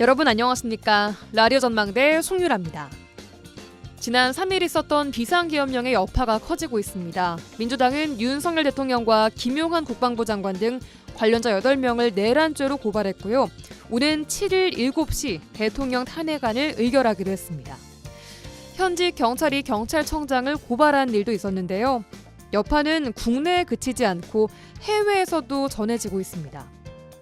여러분 안녕하십니까? 라디오 전망대 송유라입니다. 지난 3일 있었던 비상계엄령의 여파가 커지고 있습니다. 민주당은 윤석열 대통령과 김용한 국방부 장관 등 관련자 8명을 내란죄로 고발했고요. 오는 7일 7시 대통령 탄핵안을 의결하기로 했습니다. 현직 경찰이 경찰청장을 고발한 일도 있었는데요. 여파는 국내에 그치지 않고 해외에서도 전해지고 있습니다.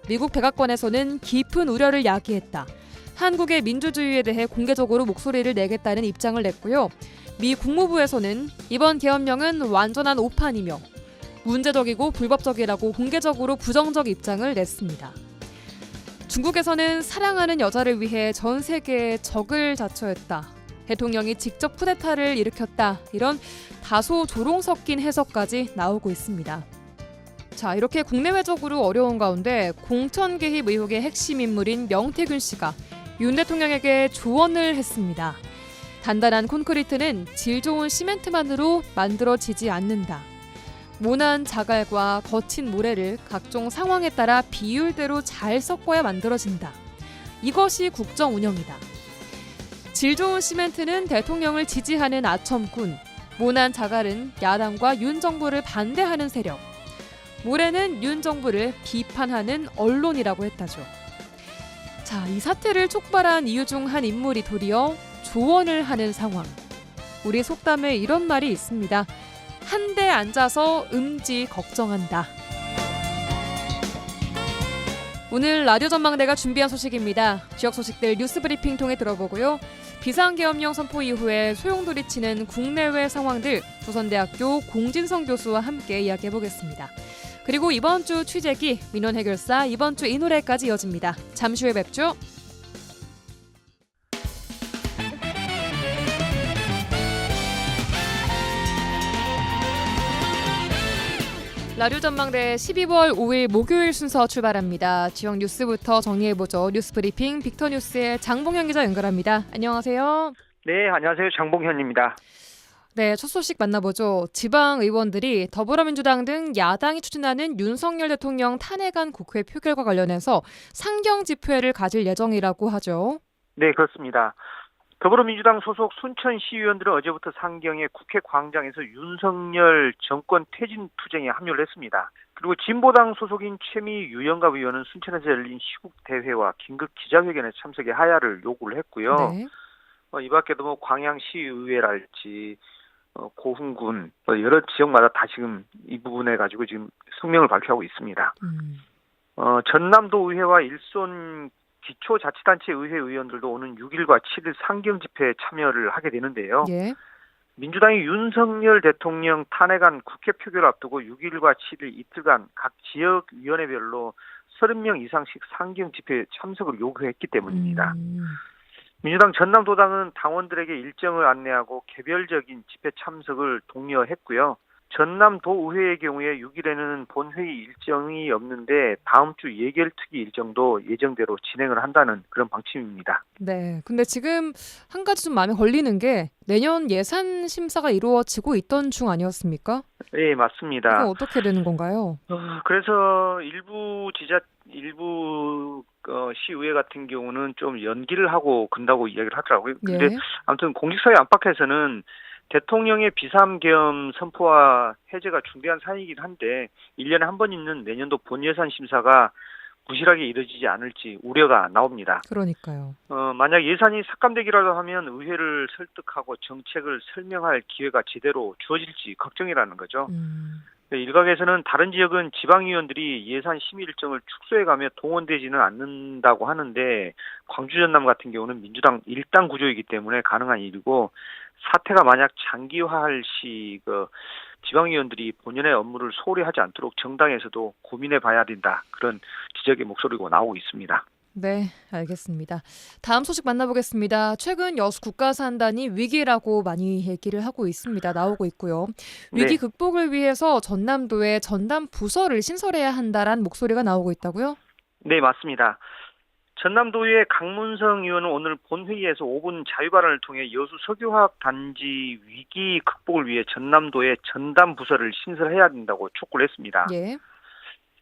미국 백악관에서는 깊은 우려를 야기했다. 한국의 민주주의에 대해 공개적으로 목소리를 내겠다는 입장을 냈고요. 미 국무부에서는 이번 계엄령은 완전한 오판이며 문제적이고 불법적이라고 공개적으로 부정적 입장을 냈습니다. 중국에서는 사랑하는 여자를 위해 전 세계에 적을 자처했다. 대통령이 직접 쿠데타를 일으켰다. 이런 다소 조롱 섞인 해석까지 나오고 있습니다. 자, 이렇게 국내외적으로 어려운 가운데 공천 개입 의혹의 핵심 인물인 명태균 씨가 윤 대통령에게 조언을 했습니다. 단단한 콘크리트는 질 좋은 시멘트만으로 만들어지지 않는다. 모난 자갈과 거친 모래를 각종 상황에 따라 비율대로 잘 섞어야 만들어진다. 이것이 국정 운영이다. 질 좋은 시멘트는 대통령을 지지하는 아첨꾼, 모난 자갈은 야당과 윤 정부를 반대하는 세력, 모래는 윤 정부를 비판하는 언론이라고 했다죠. 자, 이 사태를 촉발한 이유 중 한 인물이 도리어 조언을 하는 상황. 우리 속담에 이런 말이 있습니다. 한 대 앉아서 음지 걱정한다. 오늘 라디오 전망대가 준비한 소식입니다. 지역 소식들 뉴스 브리핑 통해 들어보고요. 비상계엄령 선포 이후에 소용돌이치는 국내외 상황들 조선대학교 공진성 교수와 함께 이야기해보겠습니다. 그리고 이번 주 취재기 민원 해결사 이번 주 이 노래까지 이어집니다. 잠시 후에 뵙죠. 라디오 전망대 12월 5일 목요일 순서 출발합니다. 지역 뉴스부터 정리해보죠. 뉴스 브리핑 빅터뉴스의 장봉현 기자 연결합니다. 안녕하세요. 네, 안녕하세요. 장봉현입니다. 네, 첫 소식 만나보죠. 지방 의원들이 더불어민주당 등 야당이 추진하는 윤석열 대통령 탄핵안 국회 표결과 관련해서 상경 집회를 가질 예정이라고 하죠. 네, 그렇습니다. 더불어민주당 소속 순천시의원들은 어제부터 상경의 국회 광장에서 윤석열 정권 퇴진 투쟁에 합류를 했습니다. 그리고 진보당 소속인 최미 유영갑 의원은 순천에서 열린 시국대회와 긴급 기자회견에 참석해 하야를 요구를 했고요. 네. 이 밖에도 광양시의회랄지 고흥군 여러 지역마다 다 지금 이 부분에 가지고 지금 성명을 발표하고 있습니다. 전남도 의회와 일손 기초자치단체 의회 의원들도 오는 6일과 7일 상경 집회에 참여를 하게 되는데요. 예. 민주당이 윤석열 대통령 탄핵안 국회 표결을 앞두고 6일과 7일 이틀간 각 지역위원회별로 30명 이상씩 상경 집회에 참석을 요구했기 때문입니다. 민주당 전남도당은 당원들에게 일정을 안내하고 개별적인 집회 참석을 독려했고요. 전남도의회의 경우에 6일에는 본회의 일정이 없는데 다음 주 예결특위 일정도 예정대로 진행을 한다는 그런 방침입니다. 네, 근데 지금 한 가지 좀 마음에 걸리는 게 내년 예산 심사가 이루어지고 있던 중 아니었습니까? 네, 맞습니다. 이거 어떻게 되는 건가요? 그래서 일부 시의회 같은 경우는 좀 연기를 하고 근다고 이야기를 하더라고요. 근데 예. 아무튼 공직사회 안팎에서는 대통령의 비상계엄 선포와 해제가 중대한 사안이긴 한데 1년에 한 번 있는 내년도 본예산 심사가 부실하게 이루어지지 않을지 우려가 나옵니다. 그러니까요. 만약 예산이 삭감되기라도 하면 의회를 설득하고 정책을 설명할 기회가 제대로 주어질지 걱정이라는 거죠. 일각에서는 다른 지역은 지방의원들이 예산 심의 일정을 축소해가며 동원되지는 않는다고 하는데 광주 전남 같은 경우는 민주당 일당 구조이기 때문에 가능한 일이고 사태가 만약 장기화할 시 지방의원들이 본연의 업무를 소홀히 하지 않도록 정당에서도 고민해봐야 된다. 그런 지적의 목소리가 나오고 있습니다. 네, 알겠습니다. 다음 소식 만나보겠습니다. 최근 여수 국가산단이 위기라고 많이 얘기를 하고 있습니다. 나오고 있고요. 위기 네. 극복을 위해서 전남도에 전담 부서를 신설해야 한다라는 목소리가 나오고 있다고요? 네, 맞습니다. 전남도의 강문성 의원은 오늘 본회의에서 5분 자유발언을 통해 여수 석유화학 단지 위기 극복을 위해 전남도에 전담 부서를 신설해야 된다고 촉구를 했습니다. 예.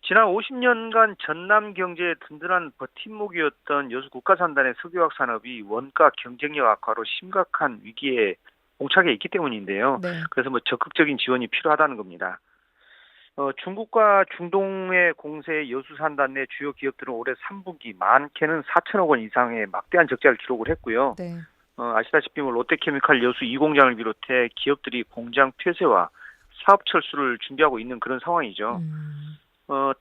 지난 50년간 전남 경제의 든든한 버팀목이었던 여수 국가산단의 석유화학 산업이 원가 경쟁력 악화로 심각한 위기에 봉착해 있기 때문인데요. 네. 그래서 적극적인 지원이 필요하다는 겁니다. 중국과 중동의 공세에 여수 산단 내 주요 기업들은 올해 3분기 많게는 4천억 원 이상의 막대한 적자를 기록을 했고요. 네. 아시다시피 롯데케미칼 여수 2공장을 비롯해 기업들이 공장 폐쇄와 사업 철수를 준비하고 있는 그런 상황이죠.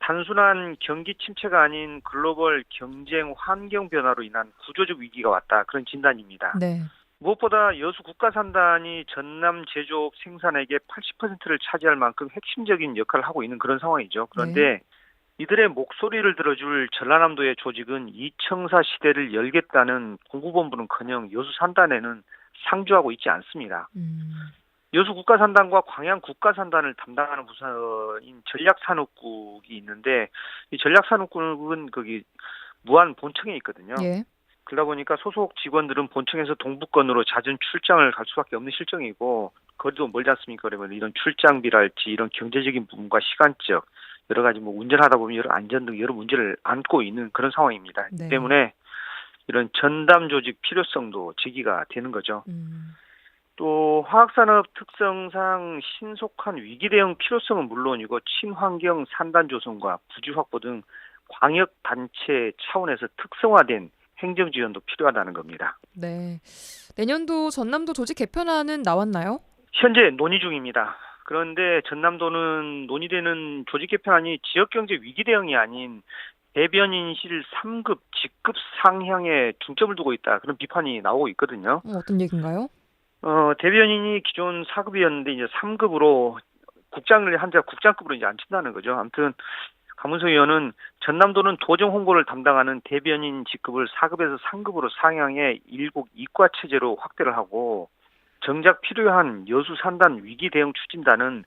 단순한 경기 침체가 아닌 글로벌 경쟁 환경 변화로 인한 구조적 위기가 왔다. 그런 진단입니다. 네. 무엇보다 여수 국가산단이 전남 제조업 생산액의 80%를 차지할 만큼 핵심적인 역할을 하고 있는 그런 상황이죠. 그런데 네. 이들의 목소리를 들어줄 전라남도의 조직은 이청사 시대를 열겠다는 공구본부는커녕 여수 산단에는 상주하고 있지 않습니다. 여수 국가산단과 광양 국가산단을 담당하는 부서인 전략산업국이 있는데 이 전략산업국은 거기 무안 본청에 있거든요. 예. 그러다 보니까 소속 직원들은 본청에서 동북권으로 잦은 출장을 갈 수밖에 없는 실정이고 거리도 멀지 않습니까? 그러면 이런 출장비랄지 이런 경제적인 부분과 시간적 여러 가지 운전하다 보면 여러 안전 등 여러 문제를 안고 있는 그런 상황입니다. 네. 때문에 이런 전담 조직 필요성도 제기가 되는 거죠. 또 화학산업 특성상 신속한 위기 대응 필요성은 물론이고 친환경 산단 조성과 부지 확보 등 광역 단체 차원에서 특성화된 행정 지원도 필요하다는 겁니다. 네. 내년도 전남도 조직 개편안은 나왔나요? 현재 논의 중입니다. 그런데 전남도는 논의되는 조직 개편안이 지역경제 위기 대응이 아닌 대변인실 3급 직급 상향에 중점을 두고 있다. 그런 비판이 나오고 있거든요. 어떤 얘기인가요? 대변인이 기존 4급이었는데 이제 3급으로 국장을 한자 국장급으로 이제 앉힌다는 거죠. 아무튼 강문석 의원은 전남도는 도정 홍보를 담당하는 대변인 직급을 4급에서 3급으로 상향해 일국 이과 체제로 확대를 하고 정작 필요한 여수 산단 위기 대응 추진단은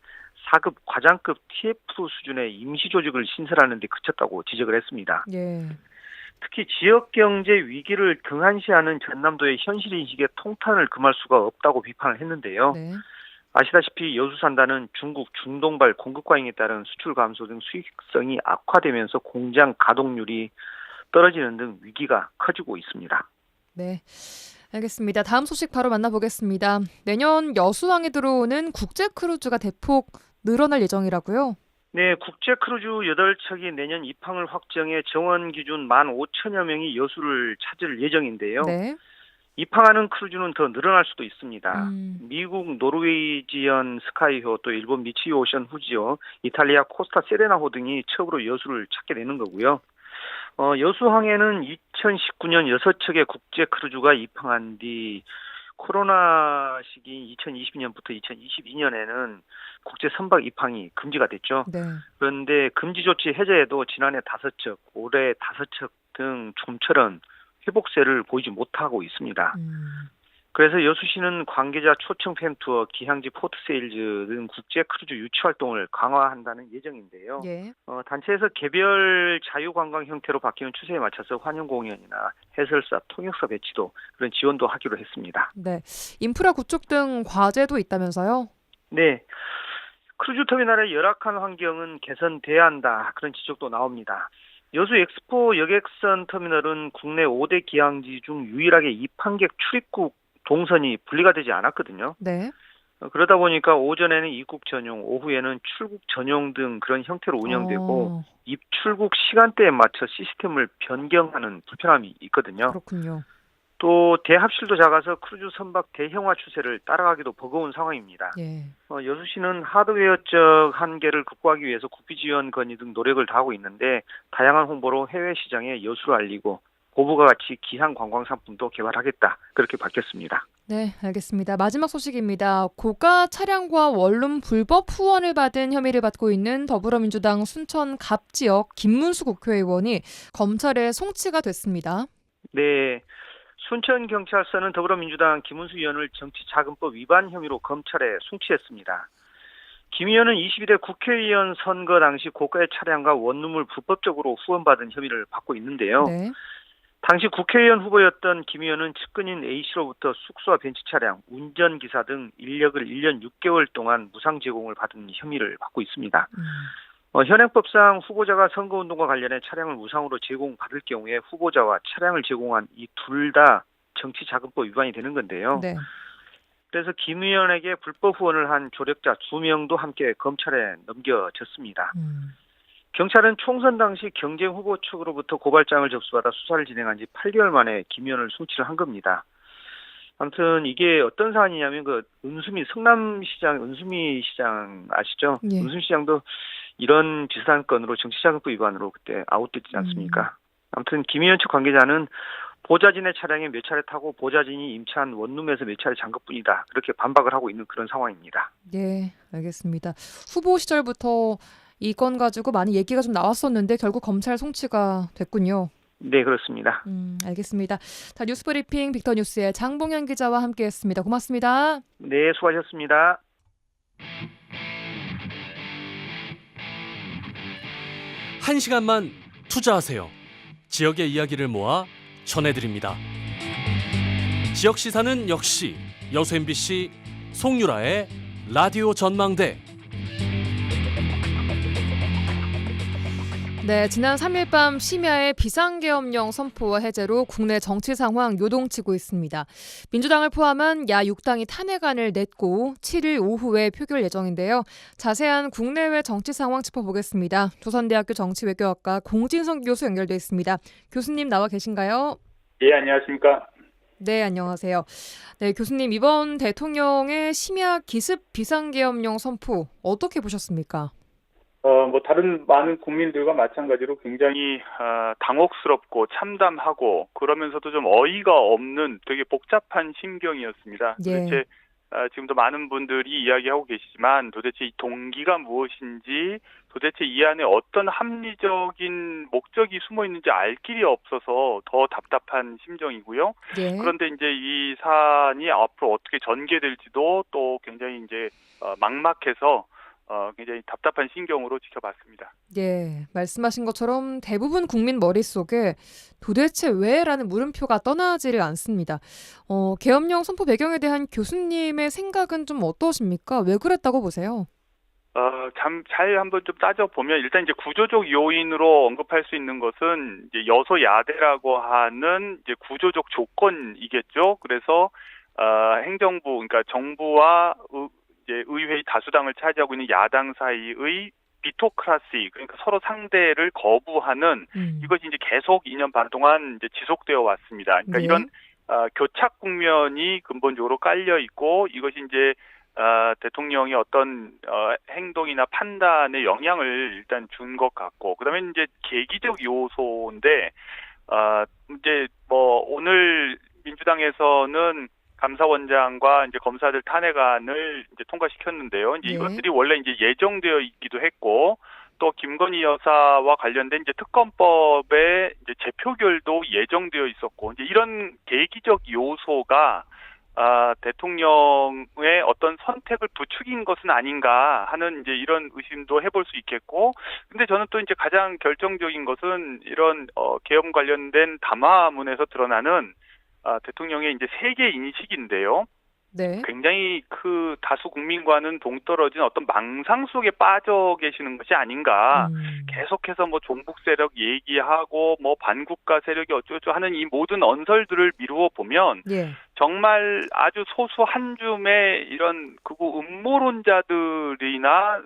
4급 과장급 TF 수준의 임시 조직을 신설하는 데 그쳤다고 지적을 했습니다. 예. 특히 지역경제 위기를 등한시하는 전남도의 현실인식에 통탄을 금할 수가 없다고 비판을 했는데요. 네. 아시다시피 여수 산단은 중국 중동발 공급 과잉에 따른 수출 감소 등 수익성이 악화되면서 공장 가동률이 떨어지는 등 위기가 커지고 있습니다. 네. 알겠습니다. 다음 소식 바로 만나보겠습니다. 내년 여수항에 들어오는 국제 크루즈가 대폭 늘어날 예정이라고요? 네, 국제 크루즈 8척이 내년 입항을 확정해 정원 기준 15,000여 명이 여수를 찾을 예정인데요. 네. 입항하는 크루즈는 더 늘어날 수도 있습니다. 미국 노르웨이지언 스카이호, 또 일본 미치오션 후지호, 이탈리아 코스타 세레나호 등이 처음으로 여수를 찾게 되는 거고요. 여수항에는 2019년 6척의 국제 크루즈가 입항한 뒤 코로나 시기인 2020년부터 2022년에는 국제 선박 입항이 금지가 됐죠. 네. 그런데 금지 조치 해제에도 지난해 5척, 올해 5척 등 좀처럼 회복세를 보이지 못하고 있습니다. 그래서 여수시는 관계자 초청 팬투어, 기항지 포트세일즈 등 국제 크루즈 유치 활동을 강화한다는 예정인데요. 예. 단체에서 개별 자유관광 형태로 바뀌는 추세에 맞춰서 환영 공연이나 해설사, 통역사 배치도 그런 지원도 하기로 했습니다. 네. 인프라 구축 등 과제도 있다면서요? 네. 크루즈 터미널의 열악한 환경은 개선돼야 한다. 그런 지적도 나옵니다. 여수 엑스포 여객선 터미널은 국내 5대 기항지 중 유일하게 입항객 출입국 동선이 분리가 되지 않았거든요. 네. 그러다 보니까 오전에는 입국 전용, 오후에는 출국 전용 등 그런 형태로 운영되고 입출국 시간대에 맞춰 시스템을 변경하는 불편함이 있거든요. 그렇군요. 또 대합실도 작아서 크루즈 선박 대형화 추세를 따라가기도 버거운 상황입니다. 예. 여수시는 하드웨어적 한계를 극복하기 위해서 국비 지원 건의 등 노력을 다하고 있는데 다양한 홍보로 해외 시장에 여수를 알리고 고부가 가치 기항 관광 상품도 개발하겠다. 그렇게 밝혔습니다. 네, 알겠습니다. 마지막 소식입니다. 고가 차량과 원룸 불법 후원을 받은 혐의를 받고 있는 더불어민주당 순천 갑 지역 김문수 국회의원이 검찰에 송치가 됐습니다. 네. 순천경찰서는 더불어민주당 김문수 의원을 정치자금법 위반 혐의로 검찰에 송치했습니다. 김 의원은 22대 국회의원 선거 당시 고가의 차량과 원룸을 불법적으로 후원받은 혐의를 받고 있는데요. 네. 당시 국회의원 후보였던 김 의원은 측근인 A씨로부터 숙소와 벤츠 차량, 운전기사 등 인력을 1년 6개월 동안 무상 제공을 받은 혐의를 받고 있습니다. 현행법상 후보자가 선거운동과 관련해 차량을 무상으로 제공받을 경우에 후보자와 차량을 제공한 이 둘 다 정치자금법 위반이 되는 건데요. 네. 그래서 김 의원에게 불법 후원을 한 조력자 2명도 함께 검찰에 넘겨졌습니다. 경찰은 총선 당시 경쟁 후보 측으로부터 고발장을 접수받아 수사를 진행한 지 8개월 만에 김 의원을 송치를 한 겁니다. 아무튼 이게 어떤 사안이냐면 성남시장 은수미 시장 아시죠? 예. 은수미 시장도 이런 비슷한 건으로 정치자금법 위반으로 그때 아웃됐지 않습니까? 아무튼 김 의원 측 관계자는 보좌진의 차량에 몇 차례 타고 보좌진이 임차한 원룸에서 몇 차례 잔 것뿐이다. 그렇게 반박을 하고 있는 그런 상황입니다. 네, 알겠습니다. 후보 시절부터 이 건 가지고 많이 얘기가 좀 나왔었는데 결국 검찰 송치가 됐군요. 네, 그렇습니다. 알겠습니다. 자, 뉴스브리핑 빅터뉴스의 장봉현 기자와 함께했습니다. 고맙습니다. 네, 수고하셨습니다. 1시간만 투자하세요. 지역의 이야기를 모아 전해드립니다. 지역 시사는 역시 여수 MBC 송유라의 라디오 전망대. 네, 지난 3일 밤 심야에 비상계엄령 선포와 해제로 국내 정치 상황 요동치고 있습니다. 민주당을 포함한 야 6당이 탄핵안을 냈고 7일 오후에 표결 예정인데요. 자세한 국내외 정치 상황 짚어보겠습니다. 조선대학교 정치외교학과 공진성 교수 연결돼 있습니다. 교수님 나와 계신가요? 예, 안녕하십니까? 네, 안녕하세요. 네, 교수님 이번 대통령의 심야 기습 비상계엄령 선포 어떻게 보셨습니까? 다른 많은 국민들과 마찬가지로 굉장히 당혹스럽고 참담하고 그러면서도 좀 어이가 없는 되게 복잡한 심경이었습니다. 예. 도대체 지금도 많은 분들이 이야기하고 계시지만 도대체 이 동기가 무엇인지 도대체 이 안에 어떤 합리적인 목적이 숨어 있는지 알 길이 없어서 더 답답한 심정이고요. 예. 그런데 이제 이 사안이 앞으로 어떻게 전개될지도 또 굉장히 이제 막막해서 굉장히 답답한 심경으로 지켜봤습니다. 예, 말씀하신 것처럼 대부분 국민 머릿속에 도대체 왜라는 물음표가 떠나지를 않습니다. 계엄령 선포 배경에 대한 교수님의 생각은 좀 어떠십니까? 왜 그랬다고 보세요? 잘 한번 좀 따져보면 일단 이제 구조적 요인으로 언급할 수 있는 것은 이제 여소야대라고 하는 이제 구조적 조건이겠죠. 그래서 행정부, 그러니까 정부와 이제 의회의 다수당을 차지하고 있는 야당 사이의 비토크라시, 그러니까 서로 상대를 거부하는 이것이 이제 계속 2년 반 동안 이제 지속되어 왔습니다. 그러니까 네. 이런 교착 국면이 근본적으로 깔려 있고 이것이 이제 대통령의 어떤 행동이나 판단에 영향을 일단 준 것 같고, 그다음에 이제 계기적 요소인데 이제 오늘 민주당에서는 감사원장과 이제 검사들 탄핵안을 이제 통과시켰는데요. 이제 네. 이것들이 원래 이제 예정되어 있기도 했고, 또 김건희 여사와 관련된 이제 특검법의 이제 재표결도 예정되어 있었고, 이제 이런 계기적 요소가 대통령의 어떤 선택을 부추긴 것은 아닌가 하는 이제 이런 의심도 해볼 수 있겠고, 근데 저는 또 이제 가장 결정적인 것은 이런 계엄 관련된 담화문에서 드러나는 대통령의 이제 세계 인식인데요. 네. 굉장히 그 다수 국민과는 동떨어진 어떤 망상 속에 빠져 계시는 것이 아닌가. 계속해서 종북 세력 얘기하고 반국가 세력이 어쩌고 하는 이 모든 언설들을 미루어 보면 예. 정말 아주 소수 한 줌의 이런 극우 음모론자들이나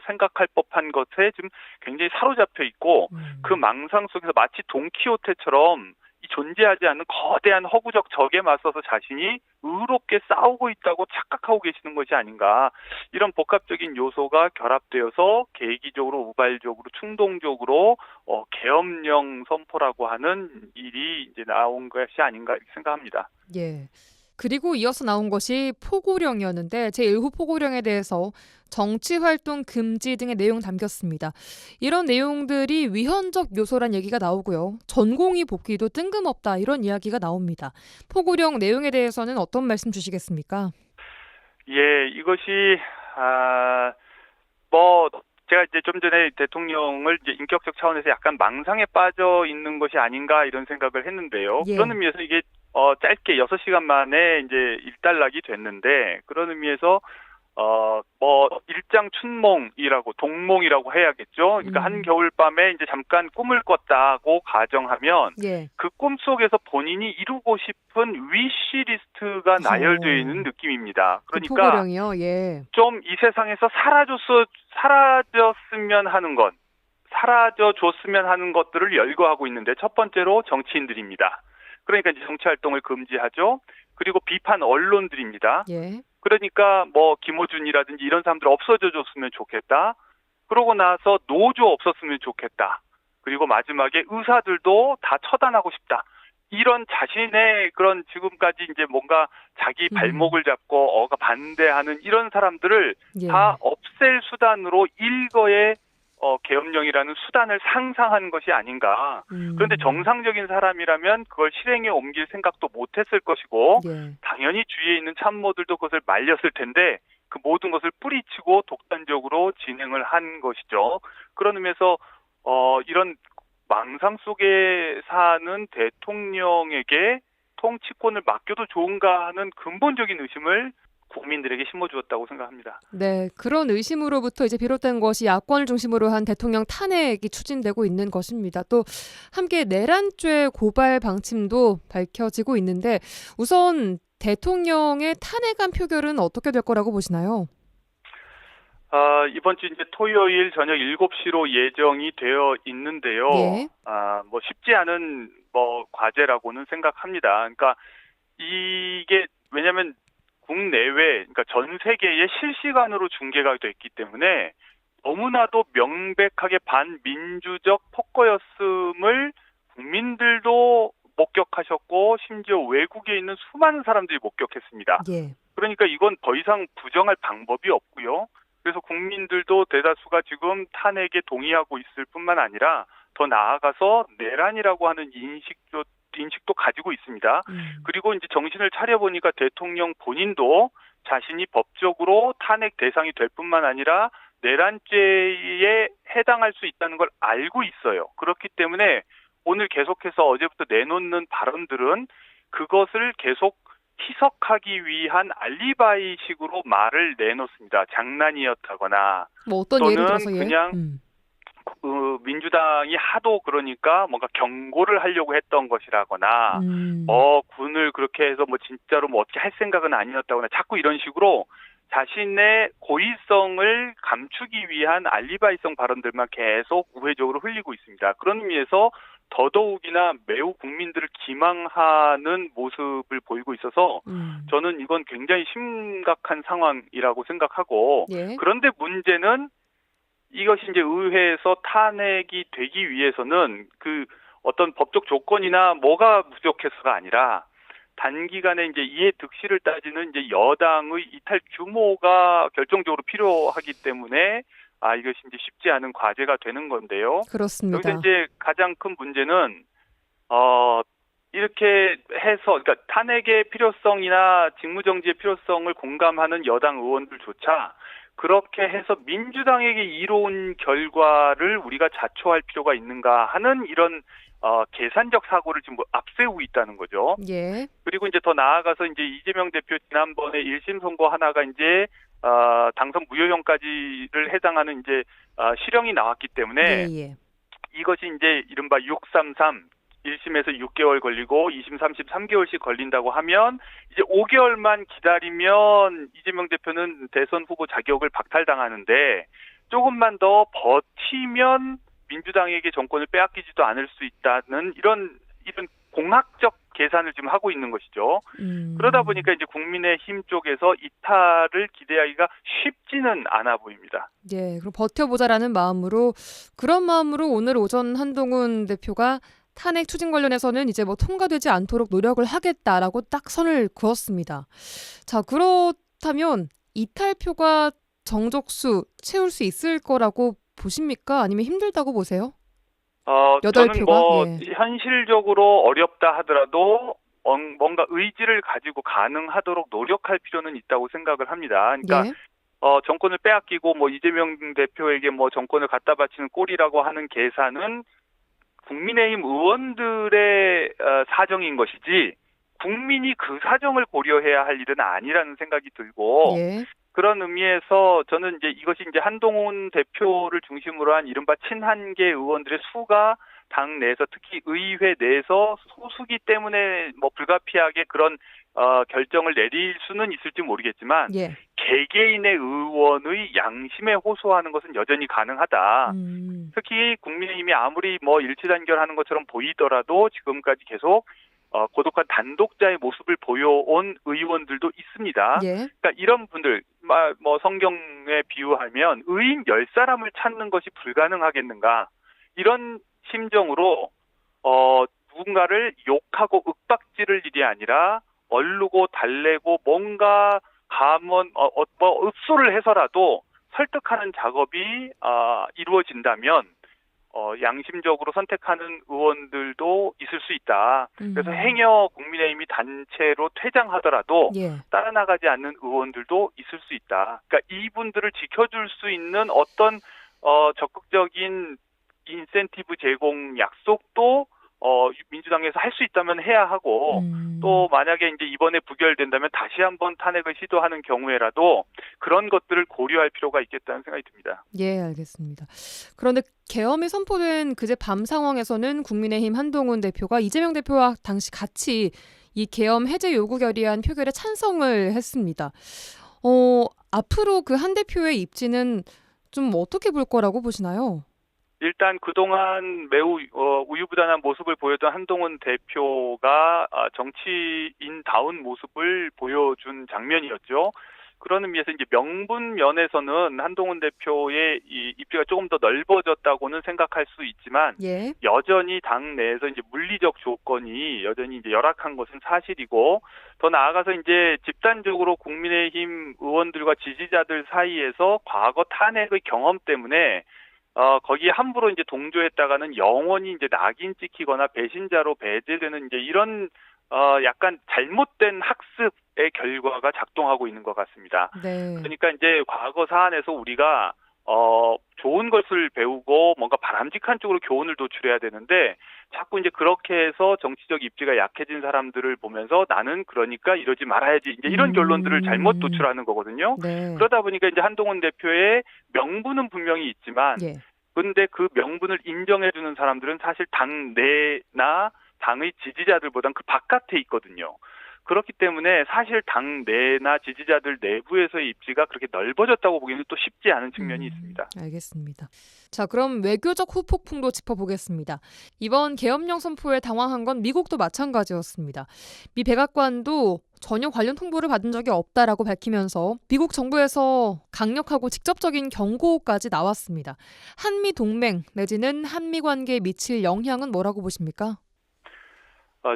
생각할 법한 것에 지금 굉장히 사로잡혀 있고 그 망상 속에서 마치 돈키호테처럼 존재하지 않는 거대한 허구적 적에 맞서서 자신이 의롭게 싸우고 있다고 착각하고 계시는 것이 아닌가. 이런 복합적인 요소가 결합되어서 계기적으로 우발적으로 충동적으로 계엄령 선포라고 하는 일이 이제 나온 것이 아닌가 이렇게 생각합니다. 예. 그리고 이어서 나온 것이 포고령이었는데 제1호 포고령에 대해서 정치활동 금지 등의 내용 담겼습니다. 이런 내용들이 위헌적 요소란 얘기가 나오고요. 전공의 복귀도 뜬금없다 이런 이야기가 나옵니다. 포고령 내용에 대해서는 어떤 말씀 주시겠습니까? 예, 이것이 제가 이제 좀 전에 대통령을 이제 인격적 차원에서 약간 망상에 빠져 있는 것이 아닌가 이런 생각을 했는데요. 예. 그런 의미에서 이게 짧게 6시간 만에 이제 일단락이 됐는데, 그런 의미에서 뭐 일장춘몽이라고 동몽이라고 해야겠죠. 그러니까 한겨울밤에 이제 잠깐 꿈을 꿨다고 가정하면 예. 그 꿈 속에서 본인이 이루고 싶은 위시리스트가 나열되어 있는 느낌입니다. 그 그러니까 포고령이요. 예. 좀 이 세상에서 사라졌으면 하는 것, 사라져줬으면 하는 것들을 열거하고 있는데 첫 번째로 정치인들입니다. 그러니까 이제 정치 활동을 금지하죠. 그리고 비판 언론들입니다. 예. 그러니까 뭐 김어준이라든지 이런 사람들 없어져 줬으면 좋겠다. 그러고 나서 노조 없었으면 좋겠다. 그리고 마지막에 의사들도 다 처단하고 싶다. 이런 자신의 그런 지금까지 이제 뭔가 자기 발목을 잡고 반대하는 이런 사람들을 예. 다 없앨 수단으로 일거의 계엄령이라는 수단을 상상한 것이 아닌가. 그런데 정상적인 사람이라면 그걸 실행에 옮길 생각도 못했을 것이고 예. 당연히 주위에 있는 참모들도 그것을 말렸을 텐데 그 모든 것을 뿌리치고 독단적으로 진행을 한 것이죠. 그런 의미에서 이런 망상 속에 사는 대통령에게 통치권을 맡겨도 좋은가 하는 근본적인 의심을 국민들에게 심어주었다고 생각합니다. 네, 그런 의심으로부터 이제 비롯된 것이 야권을 중심으로 한 대통령 탄핵이 추진되고 있는 것입니다. 또 함께 내란죄 고발 방침도 밝혀지고 있는데 우선 대통령의 탄핵안 표결은 어떻게 될 거라고 보시나요? 이번 주 이제 토요일 저녁 7시로 예정이 되어 있는데요. 예. 뭐 쉽지 않은 뭐 과제라고는 생각합니다. 그러니까 이게 왜냐하면 국내외, 그러니까 전 세계에 실시간으로 중계가 됐기 때문에 너무나도 명백하게 반민주적 폭거였음을 국민들도 목격하셨고 심지어 외국에 있는 수많은 사람들이 목격했습니다. 예. 그러니까 이건 더 이상 부정할 방법이 없고요. 그래서 국민들도 대다수가 지금 탄핵에 동의하고 있을 뿐만 아니라 더 나아가서 내란이라고 하는 인식도 가지고 있습니다. 그리고 이제 정신을 차려보니까 대통령 본인도 자신이 법적으로 탄핵 대상이 될 뿐만 아니라 내란죄에 해당할 수 있다는 걸 알고 있어요. 그렇기 때문에 오늘 계속해서 어제부터 내놓는 발언들은 그것을 계속 희석하기 위한 알리바이식으로 말을 내놓습니다. 장난이었다거나 뭐 어떤 예를 들어서 그냥 민주당이 하도 그러니까 뭔가 경고를 하려고 했던 것이라거나 군을 그렇게 해서 뭐 진짜로 뭐 어떻게 할 생각은 아니었다거나 자꾸 이런 식으로 자신의 고의성을 감추기 위한 알리바이성 발언들만 계속 우회적으로 흘리고 있습니다. 그런 의미에서 더더욱이나 매우 국민들을 기망하는 모습을 보이고 있어서 저는 이건 굉장히 심각한 상황이라고 생각하고 예. 그런데 문제는 이것이 이제 의회에서 탄핵이 되기 위해서는 그 어떤 법적 조건이나 뭐가 부족해서가 아니라 단기간에 이제 이해 득실을 따지는 이제 여당의 이탈 규모가 결정적으로 필요하기 때문에 이것이 이제 쉽지 않은 과제가 되는 건데요. 그렇습니다. 여기서 이제 가장 큰 문제는 이렇게 해서 그러니까 탄핵의 필요성이나 직무정지의 필요성을 공감하는 여당 의원들조차 그렇게 해서 민주당에게 이로운 결과를 우리가 자초할 필요가 있는가 하는 이런 계산적 사고를 지금 앞세우고 있다는 거죠. 예. 그리고 이제 더 나아가서 이제 이재명 대표 지난번에 1심 선고 하나가 이제 당선 무효형까지를 해당하는 이제 실형이 나왔기 때문에 예. 이것이 이제 이른바 633 1심에서 6개월 걸리고 2심, 3심 3개월씩 걸린다고 하면 이제 5개월만 기다리면 이재명 대표는 대선 후보 자격을 박탈당하는데 조금만 더 버티면 민주당에게 정권을 빼앗기지도 않을 수 있다는 이런 공학적 계산을 지금 하고 있는 것이죠. 그러다 보니까 이제 국민의힘 쪽에서 이탈을 기대하기가 쉽지는 않아 보입니다. 예, 그럼 버텨보자라는 마음으로 그런 마음으로 오늘 오전 한동훈 대표가 탄핵 추진 관련해서는 이제 뭐 통과되지 않도록 노력을 하겠다라고 딱 선을 그었습니다. 자, 그렇다면 이탈표가 정족수 채울 수 있을 거라고 보십니까? 아니면 힘들다고 보세요? 저는 뭐 현실적으로 어렵다 하더라도 뭔가 의지를 가지고 가능하도록 노력할 필요는 있다고 생각을 합니다. 그러니까 예. 정권을 빼앗기고 뭐 이재명 대표에게 뭐 정권을 갖다 바치는 꼴이라고 하는 계산은 국민의힘 의원들의 사정인 것이지 국민이 그 사정을 고려해야 할 일은 아니라는 생각이 들고 예. 그런 의미에서 저는 이제 이것이 이제 한동훈 대표를 중심으로 한 이른바 친한계 의원들의 수가 당 내에서 특히 의회 내에서 소수기 때문에 뭐 불가피하게 그런 결정을 내릴 수는 있을지 모르겠지만 예. 개개인의 의원의 양심에 호소하는 것은 여전히 가능하다. 특히 국민의힘이 아무리 뭐 일치단결하는 것처럼 보이더라도 지금까지 계속 고독한 단독자의 모습을 보여온 의원들도 있습니다. 예. 그러니까 이런 분들, 뭐 성경에 비유하면 의인 10사람을 찾는 것이 불가능하겠는가 이런 심정으로 누군가를 욕하고 윽박지를 일이 아니라 얼르고 달래고 뭔가 뭐 읍소를 해서라도 설득하는 작업이 이루어진다면 양심적으로 선택하는 의원들도 있을 수 있다. 그래서 행여 국민의힘이 단체로 퇴장하더라도 예. 따라 나가지 않는 의원들도 있을 수 있다. 그러니까 이분들을 지켜줄 수 있는 어떤 적극적인 인센티브 제공 약속도 민주당에서 할 수 있다면 해야 하고 또 만약에 이제 이번에 부결된다면 다시 한번 탄핵을 시도하는 경우에라도 그런 것들을 고려할 필요가 있겠다는 생각이 듭니다. 예, 알겠습니다. 그런데 계엄이 선포된 그제 밤 상황에서는 국민의힘 한동훈 대표가 이재명 대표와 당시 같이 이 계엄 해제 요구 결의안 표결에 찬성을 했습니다. 앞으로 그 한 대표의 입지는 좀 어떻게 볼 거라고 보시나요? 일단 그동안 매우 우유부단한 모습을 보였던 한동훈 대표가 정치인다운 모습을 보여준 장면이었죠. 그런 의미에서 이제 명분 면에서는 한동훈 대표의 이 입지가 조금 더 넓어졌다고는 생각할 수 있지만 예. 여전히 당 내에서 이제 물리적 조건이 여전히 이제 열악한 것은 사실이고 더 나아가서 이제 집단적으로 국민의힘 의원들과 지지자들 사이에서 과거 탄핵의 경험 때문에 거기에 함부로 이제 동조했다가는 영원히 이제 낙인 찍히거나 배신자로 배제되는 이제 이런 약간 잘못된 학습의 결과가 작동하고 있는 것 같습니다. 네. 그러니까 이제 과거 사안에서 우리가 좋은 것을 배우고 뭔가 바람직한 쪽으로 교훈을 도출해야 되는데 자꾸 이제 그렇게 해서 정치적 입지가 약해진 사람들을 보면서 나는 그러니까 이러지 말아야지 이제 이런 결론들을 잘못 도출하는 거거든요. 네. 그러다 보니까 이제 한동훈 대표의 명분은 분명히 있지만 예. 근데 그 명분을 인정해주는 사람들은 사실 당 내나 당의 지지자들보단 그 바깥에 있거든요. 그렇기 때문에 사실 당 내나 지지자들 내부에서의 입지가 그렇게 넓어졌다고 보기에는 또 쉽지 않은 측면이 있습니다. 알겠습니다. 자, 그럼 외교적 후폭풍도 짚어보겠습니다. 이번 계엄령 선포에 당황한 건 미국도 마찬가지였습니다. 미 백악관도 전혀 관련 통보를 받은 적이 없다라고 밝히면서 미국 정부에서 강력하고 직접적인 경고까지 나왔습니다. 한미 동맹 내지는 한미 관계에 미칠 영향은 뭐라고 보십니까?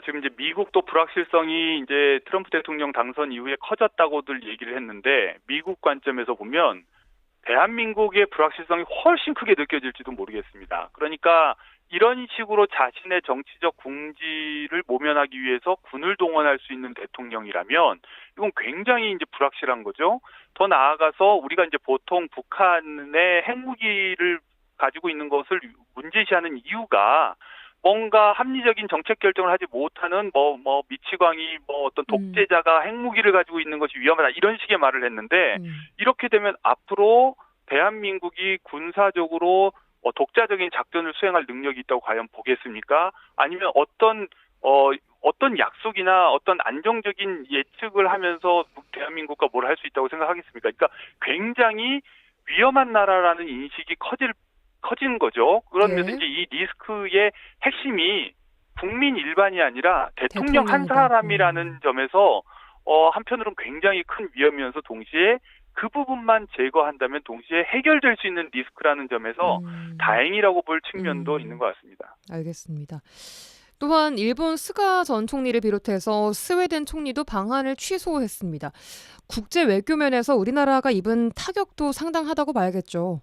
지금 이제 미국도 불확실성이 이제 트럼프 대통령 당선 이후에 커졌다고들 얘기를 했는데 미국 관점에서 보면 대한민국의 불확실성이 훨씬 크게 느껴질지도 모르겠습니다. 그러니까 이런 식으로 자신의 정치적 궁지를 모면하기 위해서 군을 동원할 수 있는 대통령이라면 이건 굉장히 이제 불확실한 거죠. 더 나아가서 우리가 이제 보통 북한의 핵무기를 가지고 있는 것을 문제시하는 이유가 뭔가 합리적인 정책 결정을 하지 못하는 미치광이 어떤 독재자가 핵무기를 가지고 있는 것이 위험하다 이런 식의 말을 했는데 이렇게 되면 앞으로 대한민국이 군사적으로 독자적인 작전을 수행할 능력이 있다고 과연 보겠습니까? 아니면 어떤 약속이나 어떤 안정적인 예측을 하면서 대한민국과 뭘 할 수 있다고 생각하겠습니까? 그러니까 굉장히 위험한 나라라는 인식이 커진 거죠. 그러면서 이제 이 리스크의 핵심이 국민 일반이 아니라 대통령 한 사람이라는 점에서 한편으로는 굉장히 큰 위험이면서 동시에 그 부분만 제거한다면 동시에 해결될 수 있는 리스크라는 점에서 다행이라고 볼 측면도 있는 것 같습니다. 알겠습니다. 또한 일본 스가 전 총리를 비롯해서 스웨덴 총리도 방한을 취소했습니다. 국제 외교 면에서 우리나라가 입은 타격도 상당하다고 봐야겠죠.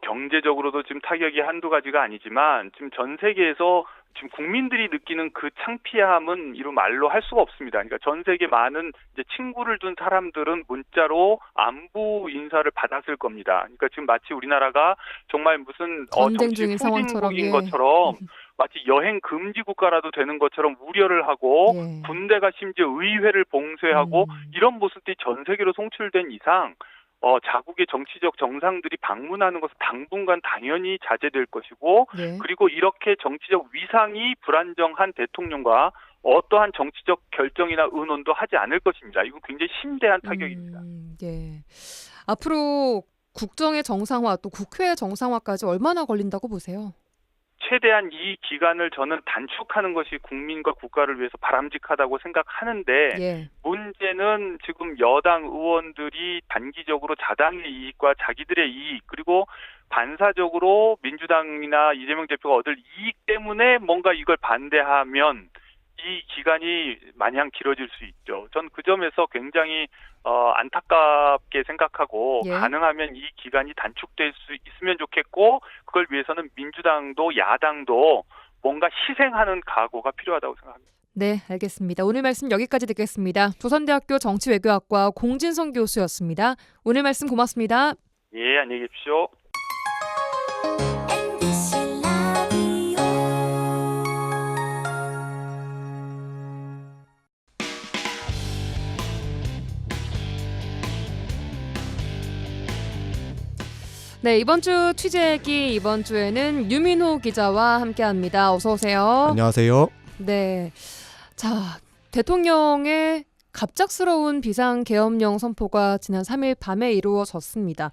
경제적으로도 지금 타격이 한두 가지가 아니지만 지금 전 세계에서 지금 국민들이 느끼는 그 창피함은 이루 말로 할 수가 없습니다. 그러니까 전 세계 많은 이제 친구를 둔 사람들은 문자로 안부 인사를 받았을 겁니다. 그러니까 지금 마치 우리나라가 정말 무슨 전쟁 중인 상황처럼 후진국인 것처럼 마치 여행 금지 국가라도 되는 것처럼 우려를 하고 예. 군대가 심지어 의회를 봉쇄하고 이런 모습들이 전 세계로 송출된 이상 자국의 정치적 정상들이 방문하는 것은 당분간 당연히 자제될 것이고 예. 그리고 이렇게 정치적 위상이 불안정한 대통령과 어떠한 정치적 결정이나 의논도 하지 않을 것입니다. 이건 굉장히 심대한 타격입니다. 예. 앞으로 국정의 정상화 또 국회의 정상화까지 얼마나 걸린다고 보세요? 최대한 이 기간을 저는 단축하는 것이 국민과 국가를 위해서 바람직하다고 생각하는데 예. 문제는 지금 여당 의원들이 단기적으로 자당의 이익과 자기들의 이익 그리고 반사적으로 민주당이나 이재명 대표가 얻을 이익 때문에 뭔가 이걸 반대하면 이 기간이 마냥 길어질 수 있죠. 전 그 점에서 굉장히 안타깝게 생각하고 예. 가능하면 이 기간이 단축될 수 있으면 좋겠고 그걸 위해서는 민주당도 야당도 뭔가 희생하는 각오가 필요하다고 생각합니다. 네, 알겠습니다. 오늘 말씀 여기까지 듣겠습니다. 조선대학교 정치외교학과 공진성 교수였습니다. 오늘 말씀 고맙습니다. 예, 안녕히 계십시오. 네, 이번 주 취재기 이번 주에는 유민호 기자와 함께합니다. 어서 오세요. 안녕하세요. 네, 자 대통령의 갑작스러운 비상계엄령 선포가 지난 3일 밤에 이루어졌습니다.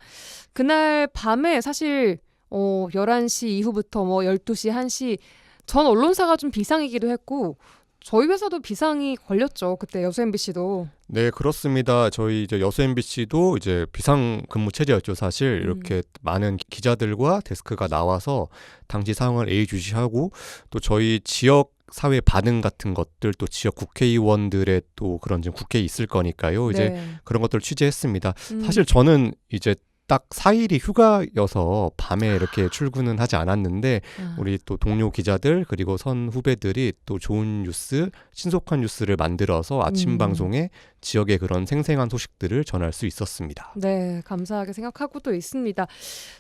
그날 밤에 사실 11시 이후부터 12시, 1시 전 언론사가 좀 비상이기도 했고 저희 회사도 비상이 걸렸죠. 그때 여수 MBC도. 네, 그렇습니다. 저희 이제 여수 MBC도 이제 비상 근무 체제였죠. 사실 이렇게 많은 기자들과 데스크가 나와서 당시 상황을 예의주시하고 또 저희 지역 사회 반응 같은 것들 또 지역 국회의원들의 또 그런 지금 국회에 있을 거니까요. 이제 네. 그런 것들을 취재했습니다. 사실 저는 이제 딱 4일이 휴가여서 밤에 이렇게 출근은 하지 않았는데 우리 또 동료 기자들 그리고 선 후배들이 또 좋은 뉴스, 신속한 뉴스를 만들어서 아침 방송에 지역의 그런 생생한 소식들을 전할 수 있었습니다. 네, 감사하게 생각하고 또 있습니다.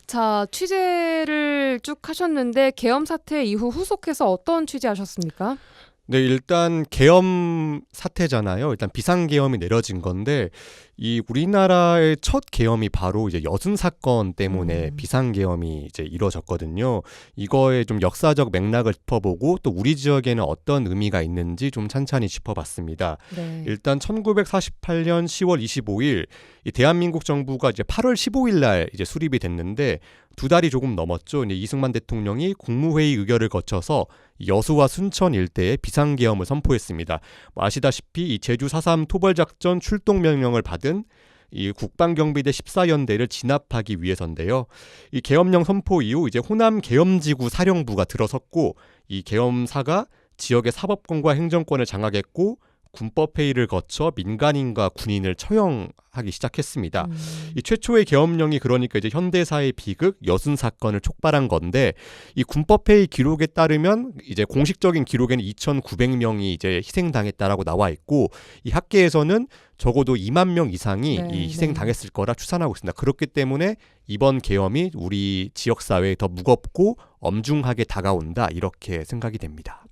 자, 취재를 쭉 하셨는데 계엄 사태 이후 후속해서 어떤 취재하셨습니까? 네, 일단 계엄 사태잖아요. 일단 비상계엄이 내려진 건데 이 우리나라의 첫 계엄이 바로 이제 여순 사건 때문에 비상계엄이 이제 이루어졌거든요. 이거의 좀 역사적 맥락을 짚어보고 또 우리 지역에는 어떤 의미가 있는지 좀 찬찬히 짚어봤습니다. 네. 일단 1948년 10월 25일 이 대한민국 정부가 이제 8월 15일 날 이제 수립이 됐는데 두 달이 조금 넘었죠. 이제 이승만 대통령이 국무회의 의결을 거쳐서 여수와 순천 일대에 비상계엄을 선포했습니다. 아시다시피 이 제주 4.3 토벌작전 출동 명령을 받은 이 국방경비대 14연대를 진압하기 위해서인데요. 이 계엄령 선포 이후 이제 호남 계엄지구 사령부가 들어섰고 이 계엄사가 지역의 사법권과 행정권을 장악했고 군법회의를 거쳐 민간인과 군인을 처형하기 시작했습니다. 이 최초의 계엄령이 그러니까 이제 현대사의 비극 여순 사건을 촉발한 건데 이 군법회의 기록에 따르면 이제 공식적인 기록에는 2,900명이 이제 희생당했다라고 나와 있고 이 학계에서는 적어도 2만 명 이상이 이 희생당했을 거라 추산하고 있습니다. 그렇기 때문에 이번 계엄이 우리 지역사회에 더 무겁고 엄중하게 다가온다 이렇게 생각이 됩니다.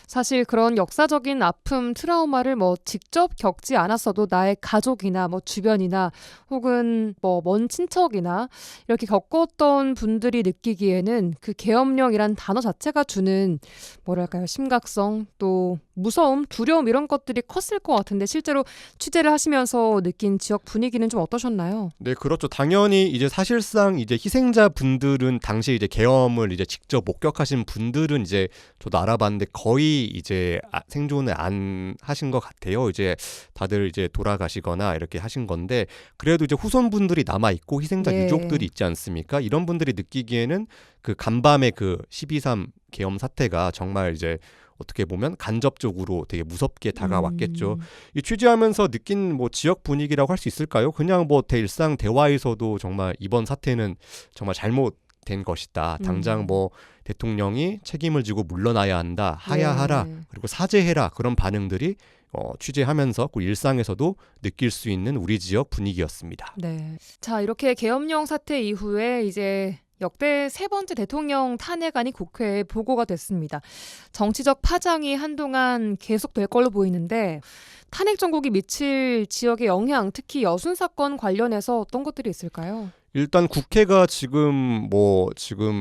사실 그런 역사적인 아픔, 트라우마를 직접 겪지 않았어도 나의 가족이나 주변이나 혹은 먼 친척이나 이렇게 겪었던 분들이 느끼기에는 그 계엄령이란 단어 자체가 주는 뭐랄까요, 심각성 또 무서움, 두려움 이런 것들이 컸을 것 같은데 실제로 취재를 하시면서 느낀 지역 분위기는 좀 어떠셨나요? 네, 그렇죠. 당연히 이제 사실상 이제 희생자 분들은 당시 이제 계엄을 이제 직접 목격하신 분들은 이제 저도 알아봤는데 거의 이제 생존을 안 하신 것 같아요. 이제 다들 이제 돌아가시거나 이렇게 하신 건데 그래도 이제 후손분들이 남아 있고 희생자 유족들이 있지 않습니까? 이런 분들이 느끼기에는 그 간밤의 그 12.3 계엄 사태가 정말 이제 어떻게 보면 간접적으로 되게 무섭게 다가왔겠죠. 이 취재하면서 느낀 지역 분위기라고 할 수 있을까요? 그냥 일상 대화에서도 정말 이번 사태는 정말 잘못된 것이다. 당장 대통령이 책임을 지고 물러나야 한다. 하야하라. 그리고 사죄해라. 그런 반응들이 취재하면서 그 일상에서도 느낄 수 있는 우리 지역 분위기였습니다. 네. 자, 이렇게 계엄령 사태 이후에 이제 역대 세 번째 대통령 탄핵안이 국회에 보고가 됐습니다. 정치적 파장이 한동안 계속될 걸로 보이는데 탄핵 정국이 미칠 지역의 영향, 특히 여순 사건 관련해서 어떤 것들이 있을까요? 일단 국회가 지금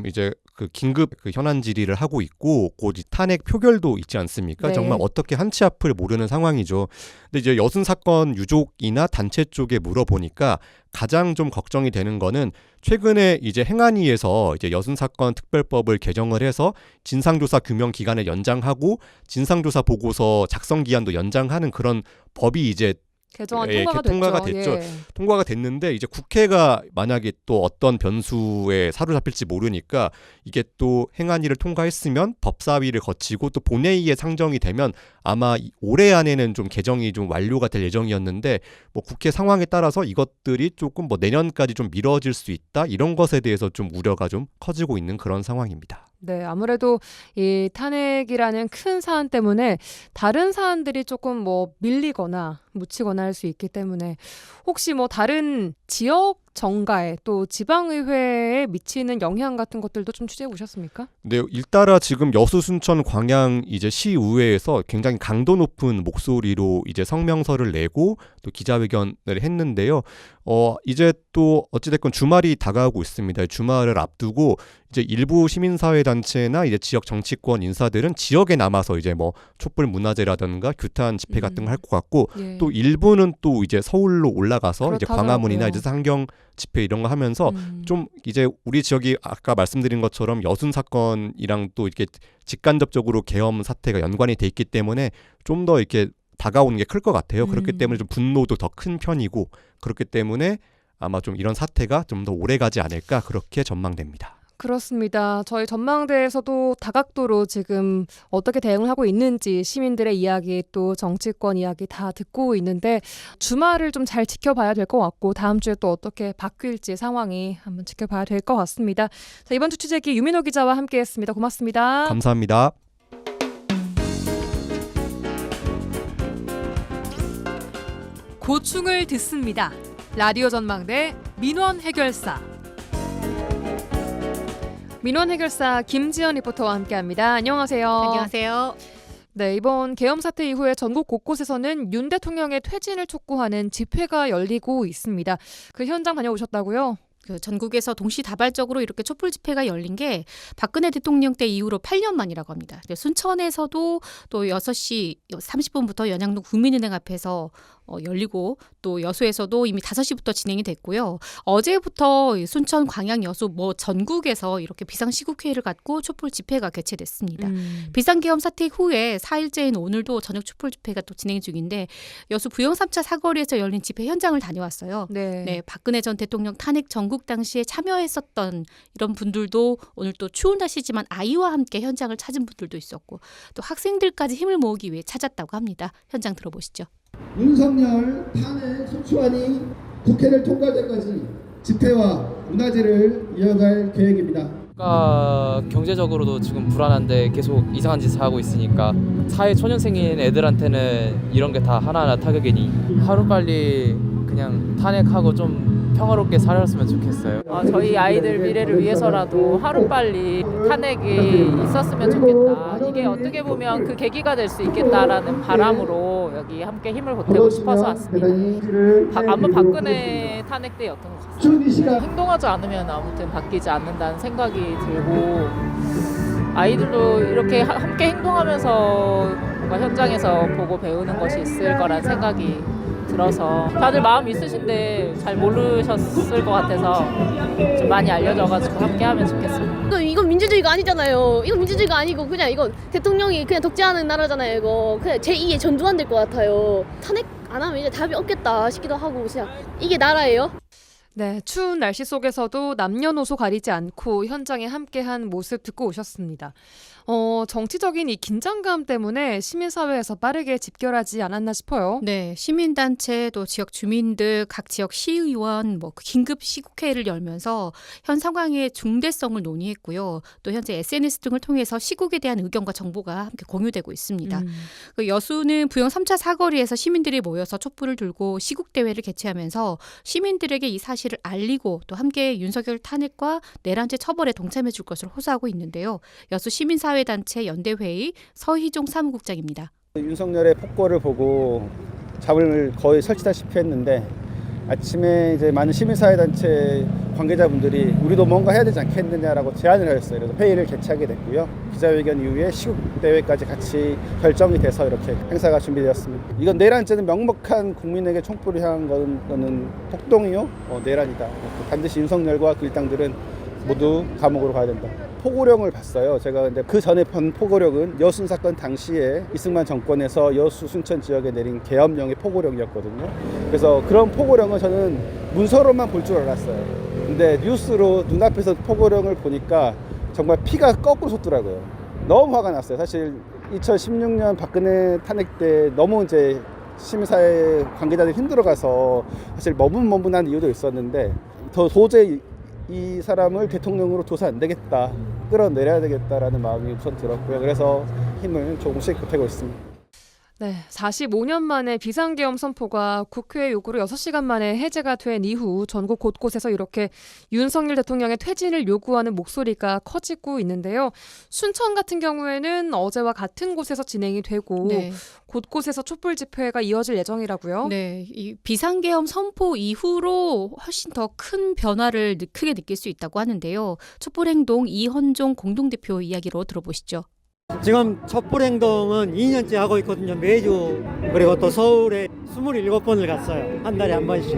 이제 그 긴급 그 현안 질의를 하고 있고 곧 탄핵 표결도 있지 않습니까? 네. 정말 어떻게 한치 앞을 모르는 상황이죠. 근데 이제 여순 사건 유족이나 단체 쪽에 물어보니까 가장 좀 걱정이 되는 거는 최근에 이제 행안위에서 이제 여순 사건 특별법을 개정을 해서 진상조사 규명 기간을 연장하고 진상조사 보고서 작성 기한도 연장하는 그런 법이 이제 개정안 예, 통과가 됐죠. 예. 통과가 됐는데 이제 국회가 만약에 또 어떤 변수에 사로잡힐지 모르니까 이게 또 행안위를 통과했으면 법사위를 거치고 또 본회의에 상정이 되면 아마 올해 안에는 좀 개정이 좀 완료가 될 예정이었는데 뭐 국회 상황에 따라서 이것들이 조금 뭐 내년까지 좀 미뤄질 수 있다 이런 것에 대해서 좀 우려가 좀 커지고 있는 그런 상황입니다. 네, 아무래도 이 탄핵이라는 큰 사안 때문에 다른 사안들이 조금 뭐 밀리거나 묻히거나 할 수 있기 때문에 혹시 뭐 다른 지역 정가에 또 지방의회에 미치는 영향 같은 것들도 좀 취재해 보셨습니까? 네, 일따라 지금 여수, 순천, 광양 이제 시의회에서 굉장히 강도 높은 목소리로 이제 성명서를 내고 또 기자회견을 했는데요. 이제 또 어찌됐건 주말이 다가오고 있습니다. 주말을 앞두고 이제 일부 시민사회 단체나 이제 지역 정치권 인사들은 지역에 남아서 이제 뭐 촛불 문화제라든가 규탄 집회 같은 거 할 것 같고 예. 또 일부는 또 이제 서울로 올라가서 이제 그렇다더라고요. 광화문이나 이제 상경 집회 이런 거 하면서 좀 이제 우리 지역이 아까 말씀드린 것처럼 여순 사건이랑 또 이렇게 직간접적으로 계엄 사태가 연관이 돼 있기 때문에 좀 더 이렇게 다가오는 게 클 것 같아요. 그렇기 때문에 좀 분노도 더 큰 편이고 그렇기 때문에 아마 좀 이런 사태가 좀 더 오래 가지 않을까 그렇게 전망됩니다. 그렇습니다. 저희 전망대에서도 다각도로 지금 어떻게 대응을 하고 있는지 시민들의 이야기 또 정치권 이야기 다 듣고 있는데 주말을 좀 잘 지켜봐야 될 것 같고 다음 주에 또 어떻게 바뀔지 상황이 한번 지켜봐야 될 것 같습니다. 자, 이번 주 취재기 유민호 기자와 함께했습니다. 고맙습니다. 감사합니다. 고충을 듣습니다. 라디오 전망대 민원 해결사. 민원 해결사 김지연 리포터와 함께합니다. 안녕하세요. 안녕하세요. 네, 이번 계엄 사태 이후에 전국 곳곳에서는 윤 대통령의 퇴진을 촉구하는 집회가 열리고 있습니다. 그 현장 다녀오셨다고요? 그 전국에서 동시다발적으로 이렇게 촛불 집회가 열린 게 박근혜 대통령 때 이후로 8년 만이라고 합니다. 순천에서도 또 6시 30분부터 연양동 국민은행 앞에서 열리고 또 여수에서도 이미 5시부터 진행이 됐고요. 어제부터 순천, 광양, 여수 전국에서 이렇게 비상시국회의를 갖고 촛불 집회가 개최됐습니다. 비상계엄 사태 후에 4일째인 오늘도 저녁 촛불 집회가 또 진행 중인데 여수 부영 3차 사거리에서 열린 집회 현장을 다녀왔어요. 네. 박근혜 전 대통령 탄핵 전국 당시에 참여했었던 이런 분들도 오늘 또 추운 날씨지만 아이와 함께 현장을 찾은 분들도 있었고 또 학생들까지 힘을 모으기 위해 찾았다고 합니다. 현장 들어보시죠. 윤석열 탄핵 소추안이 국회를 통과될 때까지 집회와 문화제를 이어갈 계획입니다. 경제적으로도 지금 불안한데 계속 이상한 짓을 하고 있으니까 사회 초년생인 애들한테는 이런 게 다 하나하나 타격이니 하루빨리 그냥 탄핵하고 좀 평화롭게 살았으면 좋겠어요. 저희 아이들 미래를 위해서라도 하루빨리 탄핵이 있었으면 좋겠다. 이게 어떻게 보면 그 계기가 될 수 있겠다라는 바람으로 여기 함께 힘을 보태고 싶어서 왔습니다. 아마 박근혜 탄핵 때였던 것 같습니다. 행동하지 않으면 아무튼 바뀌지 않는다는 생각이 들고 아이들도 이렇게 함께 행동하면서 뭔가 현장에서 보고 배우는 것이 있을 거란 생각이 들어서 다들 마음 있으신데 잘 모르셨을 것 같아서 좀 많이 알려져가지고 함께하면 좋겠습니다. 이건 민주주의가 아니잖아요. 이건 민주주의가 아니고 그냥 이건 대통령이 그냥 독재하는 나라잖아요. 이거 그냥 제2의 전두환 될 것 같아요. 탄핵 안 하면 이제 답이 없겠다 싶기도 하고 그냥 이게 나라예요? 네, 추운 날씨 속에서도 남녀노소 가리지 않고 현장에 함께한 모습 듣고 오셨습니다. 정치적인 이 긴장감 때문에 시민사회에서 빠르게 집결하지 않았나 싶어요. 네, 시민단체 또 지역 주민들, 각 지역 시의원 긴급 시국회의를 열면서 현 상황의 중대성을 논의했고요. 또 현재 SNS 등을 통해서 시국에 대한 의견과 정보가 함께 공유되고 있습니다. 그 여수는 부영 3차 사거리에서 시민들이 모여서 촛불을 들고 시국대회를 개최하면서 시민들에게 이 사실 사실을 알리고 또 함께 윤석열 탄핵과 내란죄 처벌에 동참해 줄 것을 호소하고 있는데요. 여수 시민사회단체 연대회의 서희종 사무국장입니다. 윤석열의 폭거를 보고 잠을 거의 설치다시피 했는데 아침에 이제 많은 시민사회단체 관계자분들이 우리도 뭔가 해야 되지 않겠느냐라고 제안을 하셨어요. 그래서 회의를 개최하게 됐고요. 기자회견 이후에 시국대회까지 같이 결정이 돼서 이렇게 행사가 준비되었습니다. 이건 내란죄는 명백한 국민에게 촛불을 향한 거는 폭동이요, 내란이다. 반드시 윤석열과 그 일당들은 모두 감옥으로 가야 된다. 포고령을 봤어요. 제가 근데 그 전에 본 포고령은 여순 사건 당시에 이승만 정권에서 여수 순천 지역에 내린 계엄령의 포고령이었거든요. 그래서 그런 포고령은 저는 문서로만 볼 줄 알았어요. 근데 뉴스로 눈앞에서 포고령을 보니까 정말 피가 거꾸로 솟더라고요. 너무 화가 났어요. 사실 2016년 박근혜 탄핵 때 너무 이제 시민사회 관계자들이 힘들어가서 사실 머문머문한 이유도 있었는데 도저히 이 사람을 대통령으로 둬서 안 되겠다, 끌어내려야 되겠다라는 마음이 우선 들었고요. 그래서 힘을 조금씩 보태고 있습니다. 네, 45년 만에 비상계엄 선포가 국회 요구로 6시간 만에 해제가 된 이후 전국 곳곳에서 이렇게 윤석열 대통령의 퇴진을 요구하는 목소리가 커지고 있는데요. 순천 같은 경우에는 어제와 같은 곳에서 진행이 되고 네. 곳곳에서 촛불 집회가 이어질 예정이라고요. 네, 이 비상계엄 선포 이후로 훨씬 더 큰 변화를 크게 느낄 수 있다고 하는데요. 촛불행동 이헌종 공동대표 이야기로 들어보시죠. 지금 촛불행동은 2년째 하고 있거든요. 매주. 그리고 또 서울에 27번을 갔어요. 한 달에 한 번씩.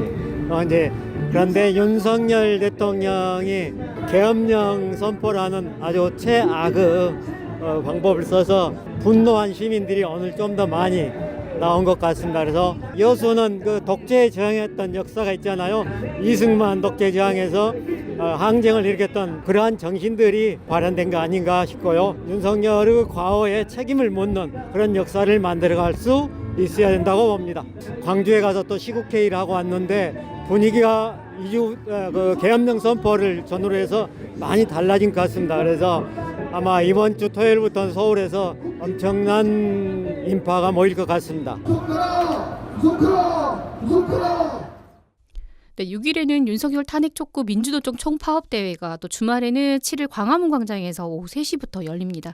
그런데 윤석열 대통령이 계엄령 선포라는 아주 최악의 방법을 써서 분노한 시민들이 오늘 좀 더 많이 나온 것 같습니다. 그래서 여수는 그 독재에 저항했던 역사가 있잖아요. 이승만 독재 저항에서 항쟁을 일으켰던 그러한 정신들이 발현된 거 아닌가 싶고요. 윤석열의 과거에 책임을 묻는 그런 역사를 만들어갈 수 있어야 된다고 봅니다. 광주에 가서 또 시국회의를 하고 왔는데 분위기가 그 계엄령 선포를 전후로 해서 많이 달라진 것 같습니다. 그래서 아마 이번 주 토요일부터는 서울에서 엄청난 인파가 모일 것 같습니다. 네, 6일에는 윤석열 탄핵 촉구 민주노총 총파업대회가 또 주말에는 7일 광화문 광장에서 오후 3시부터 열립니다.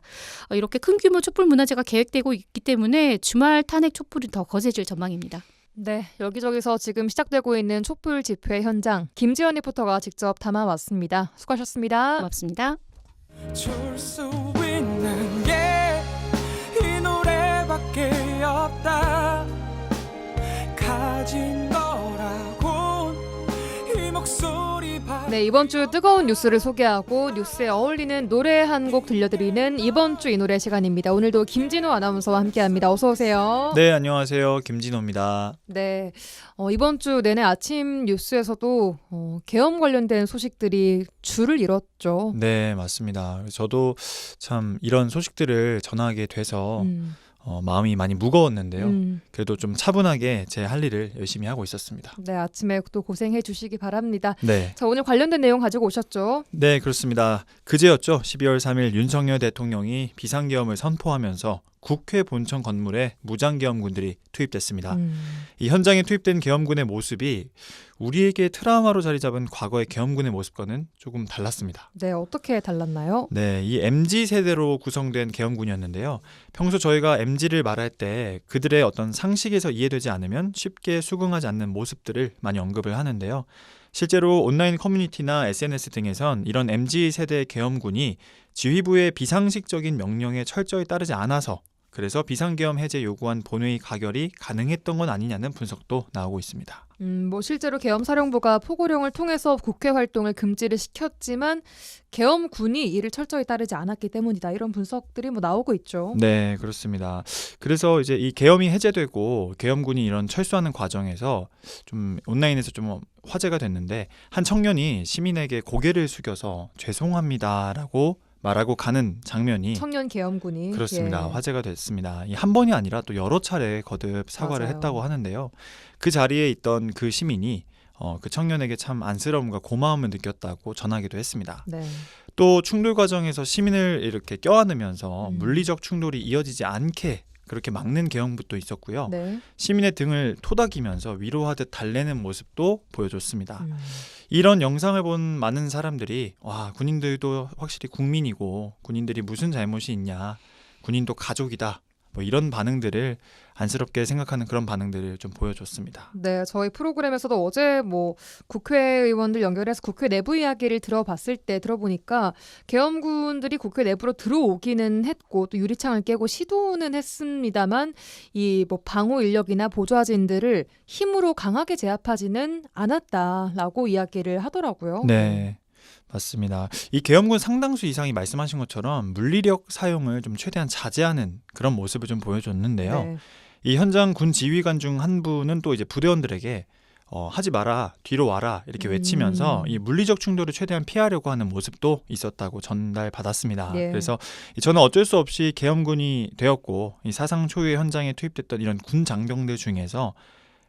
이렇게 큰 규모 촛불 문화제가 계획되고 있기 때문에 주말 탄핵 촛불이 더 거세질 전망입니다. 네, 여기저기서 지금 시작되고 있는 촛불 집회 현장 김지연 리포터가 직접 담아왔습니다. 수고하셨습니다. 고맙습니다. 줄 수 있는 게 이 노래밖에 없다. 가진 거라곤 이 목소리. 네, 이번 주 뜨거운 뉴스를 소개하고 뉴스에 어울리는 노래 한 곡 들려드리는 이번 주 이 노래 시간입니다. 오늘도 김진호 아나운서와 함께합니다. 어서 오세요. 네, 안녕하세요. 김진호입니다. 네, 이번 주 내내 아침 뉴스에서도 계엄 관련된 소식들이 줄을 이뤘죠. 네, 맞습니다. 저도 참 이런 소식들을 전하게 돼서 마음이 많이 무거웠는데요. 그래도 좀 차분하게 제 할 일을 열심히 하고 있었습니다. 네, 아침에 또 고생해 주시기 바랍니다. 네. 자, 오늘 관련된 내용 가지고 오셨죠? 네, 그렇습니다. 그제였죠. 12월 3일 윤석열 대통령이 비상계엄을 선포하면서 국회 본청 건물에 무장계엄군들이 투입됐습니다. 이 현장에 투입된 계엄군의 모습이 우리에게 트라우마로 자리 잡은 과거의 계엄군의 모습과는 조금 달랐습니다. 네, 어떻게 달랐나요? 네, 이 MZ세대로 구성된 계엄군이었는데요. 평소 저희가 MZ를 말할 때 그들의 어떤 상식에서 이해되지 않으면 쉽게 수긍하지 않는 모습들을 많이 언급을 하는데요. 실제로 온라인 커뮤니티나 SNS 등에선 이런 MZ세대 계엄군이 지휘부의 비상식적인 명령에 철저히 따르지 않아서 그래서 비상계엄 해제 요구한 본회의 가결이 가능했던 건 아니냐는 분석도 나오고 있습니다. 실제로 계엄사령부가 포고령을 통해서 국회 활동을 금지를 시켰지만 계엄군이 이를 철저히 따르지 않았기 때문이다. 이런 분석들이 나오고 있죠. 네, 그렇습니다. 그래서 이제 이 계엄이 해제되고 계엄군이 이런 철수하는 과정에서 좀 온라인에서 좀 화제가 됐는데 한 청년이 시민에게 고개를 숙여서 죄송합니다라고 말하고 가는 장면이 청년 계엄군이 그렇습니다. 예. 화제가 됐습니다. 이 한 번이 아니라 또 여러 차례 거듭 사과를 맞아요. 했다고 하는데요. 그 자리에 있던 그 시민이 그 청년에게 참 안쓰러움과 고마움을 느꼈다고 전하기도 했습니다. 네. 또 충돌 과정에서 시민을 이렇게 껴안으면서 물리적 충돌이 이어지지 않게 그렇게 막는 계엄부도 있었고요. 네. 시민의 등을 토닥이면서 위로하듯 달래는 모습도 보여줬습니다. 이런 영상을 본 많은 사람들이 와, 군인들도 확실히 국민이고 군인들이 무슨 잘못이 있냐, 군인도 가족이다, 뭐 이런 반응들을 안쓰럽게 생각하는 그런 반응들을 좀 보여줬습니다. 네, 저희 프로그램에서도 어제 뭐 국회의원들 연결해서 국회 내부 이야기를 들어보니까 계엄군들이 국회 내부로 들어오기는 했고 또 유리창을 깨고 시도는 했습니다만 이 뭐 방호 인력이나 보좌진들을 힘으로 강하게 제압하지는 않았다라고 이야기를 하더라고요. 네. 맞습니다. 이 계엄군 상당수 이상이 말씀하신 것처럼 물리력 사용을 좀 최대한 자제하는 그런 모습을 좀 보여줬는데요. 네. 이 현장 군 지휘관 중 한 분은 또 이제 부대원들에게 하지 마라, 뒤로 와라 이렇게 외치면서 이 물리적 충돌을 최대한 피하려고 하는 모습도 있었다고 전달받았습니다. 예. 그래서 저는 어쩔 수 없이 계엄군이 되었고 이 사상 초유의 현장에 투입됐던 이런 군 장병들 중에서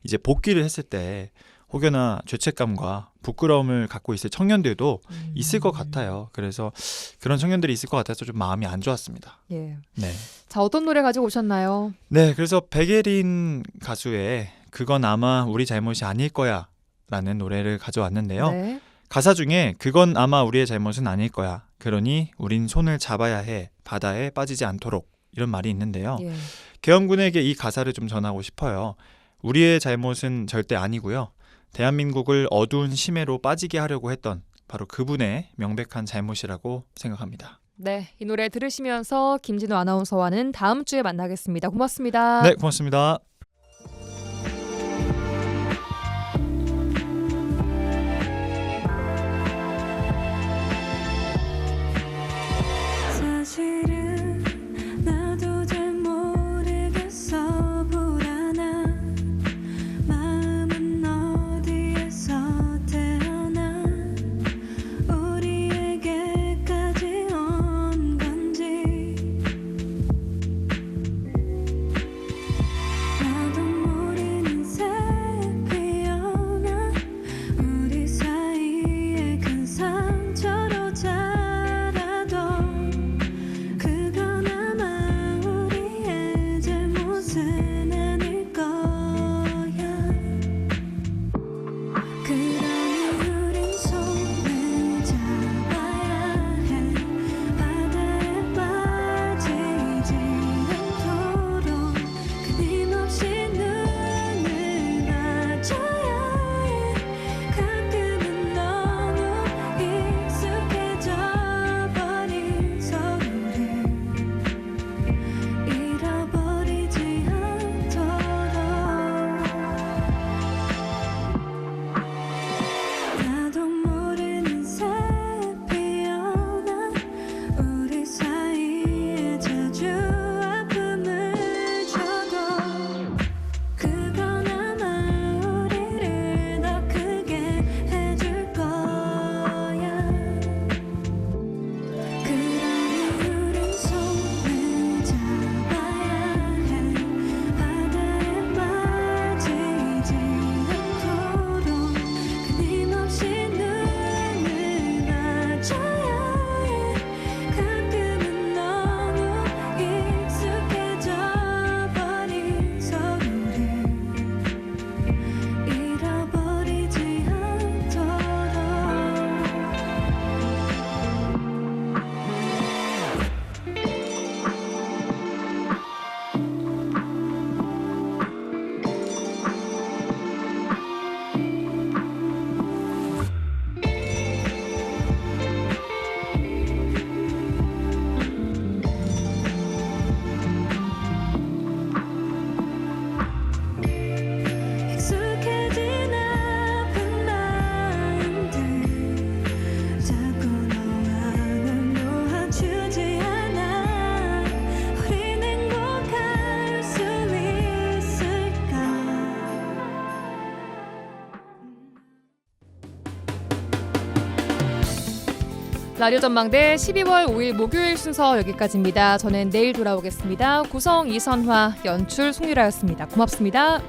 이제 복귀를 했을 때 혹여나 죄책감과 부끄러움을 갖고 있을 청년들도 있을 것 같아요. 그래서 그런 청년들이 있을 것 같아서 좀 마음이 안 좋았습니다. 예. 네. 자, 어떤 노래 가지고 오셨나요? 네, 그래서 백예린 가수의 그건 아마 우리 잘못이 아닐 거야 라는 노래를 가져왔는데요. 네. 가사 중에 그건 아마 우리의 잘못은 아닐 거야. 그러니 우린 손을 잡아야 해. 바다에 빠지지 않도록. 이런 말이 있는데요. 예. 계엄군에게 이 가사를 좀 전하고 싶어요. 우리의 잘못은 절대 아니고요. 대한민국을 어두운 심해로 빠지게 하려고 했던 바로 그분의 명백한 잘못이라고 생각합니다. 네, 이 노래 들으시면서 김진우 아나운서와는 다음 주에 만나겠습니다. 고맙습니다. 네, 고맙습니다. 사실은 나도 잘 모르겠어. 불안한 마음은 어디에서 태어나 우리에게까지 온 건지. 나도 모르는 새 피어나 우리 사이에 큰 상처로 자라도 그건 아마 우리의 잘못은 아닐 거야. 그러니 우린 손을 잡아야 해. 바다에 빠지지 않도록 끊임없이 눈을 맞춰야 해. 가끔은 너무 익숙해져 버린 서로를 잃어버리지 않도록. 나도 모르는 새 피어나 우리 사이에 자주 아픔을 줘도 그건 아마 우리를 더 크게 해줄 거야. 그러니 우린 손을 잡아야 해. 바다에 빠지지 않도록 끊임없이 눈을 맞춰야 해. 가끔은 너무 익숙해져 버린 서로를 잃어버리지 않도록. 익숙해진 아픈 마음들 자꾸 너와는 놓아주지 않아. 우린 행복할 수 있을까. 라디오 전망대 12월 5일 목요일 순서 여기까지입니다. 저는 내일 돌아오겠습니다. 구성 이선화, 연출 송유라였습니다. 고맙습니다.